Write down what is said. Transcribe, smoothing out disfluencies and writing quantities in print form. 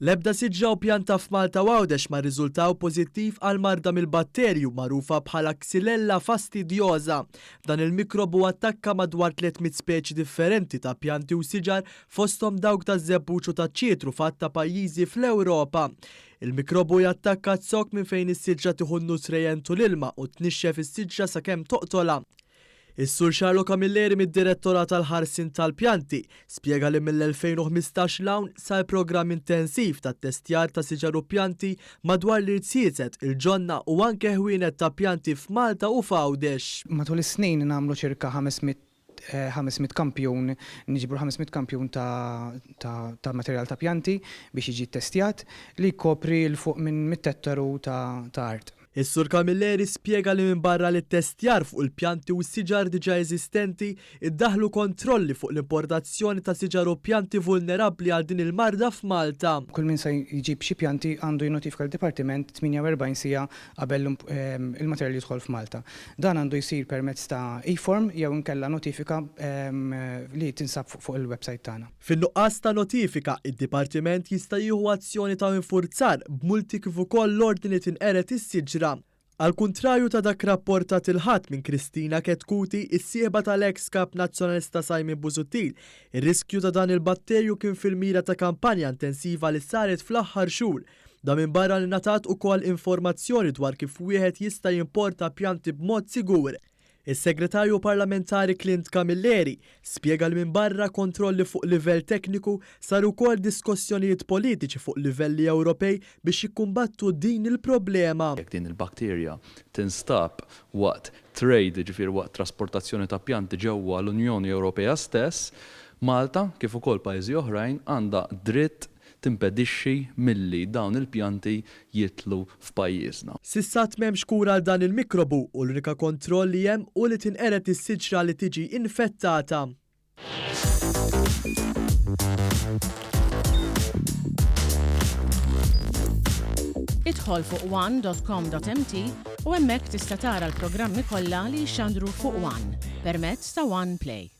L-ebda siġra u pjanta f'Malta Għawdex ma riżultaw pożittiv għal marda mill-batterju magħrufa bħala Xylella fastidiosa. Dan il-mikrobu attakka madwar 300 speċi differenti ta' pjanti u siġar fosthom dawk ta' żebbuċ u ta' ċietru fatta pajjiżi fl-Ewropa. Il-mikrobu jattakka t-sok minn fejn is-siġra tieħu n-nutrejent u l-ilma u tnixxef is-siġra sakemm toqtolha. Is-Sur Xarlo Camilleri mid-Direttorat tal-Ħarsin tal-Pjanti spjega li mill-2015 l-hawn sar programm intensiv tat-testjar ta' siġar u pjanti madwar l-irtsiset, il-ġonna u anke ħwienet ta' pjanti f'Malta u f'Għawdex. Matul is-snin nagħmlu ċirka 500 kampjun, niġbru 500 kampjun ta' materjal ta' pjanti biex jiġi testjat li jkopri l-fuq minn 100 ettaru ta' art. Is-Sur Camilleri spjega li minn barra li testjar fuq il-pjanti u s-siġar diġà eżistenti iddaħlu kontrolli fuq l-importazzjoni ta' siġar u pjanti vulnerabbli għal din il-marda f'Malta. Kull min se jġib xi pjanti għandu jnotifika l-Dipartiment 48 sija qabel il-materjal jidħol f'Malta. Dan għandu jsir permezz ta' e-form jew inkella notifika li tinsab fuq il-website tagħna. Fin-nuqqas ta' notifika, id-Dipartiment jista' jieħu azzjoni ta' infurzar b'multi kif ukoll l-ordni li tinqeret is-siġra. Al kuntrarju ta' dak rapportat il-ħadd minn Kristina Ketkuti, is-sieħba tal-ex kap nazzjonalista Simon Busuttil, ir-riskju ta' dan il-batterju kien fil-mira ta' kampanja intensiva li saret fl-aħħar xhur. Da minn barra li ngħatat ukoll informazzjoni dwar kif wieħed jista' jimporta pjanti b'mod sigur. Is-Segretarju Parlamentari Clint Camilleri spjega li minn barra kontrolli fuq livell tekniku saru wkoll diskussjonijiet politiċi fuq livelli Ewropej biex jikkumbattu din il-problema. Jekk din il-bakterja tinstab waqt trade, ġifier waqt trasportazzjoni ta' pjanti ġewwa l-Unjoni Ewropea stess, Malta kif ukoll pajjiżi oħrajn għandha dritt timpedixxi milli dawn il-pjanti jitlu f'pajjiżna. Sissat m'hemmx kura għal dan il-mikrobu u l-unika kontroll li hemm u li tinqeret is-siġra li tiġi infettata. Idħol fuq one.com.mt u hemmhekk tista' tara l-programmi kollha li jxandru fuq One permezz ta' One Play.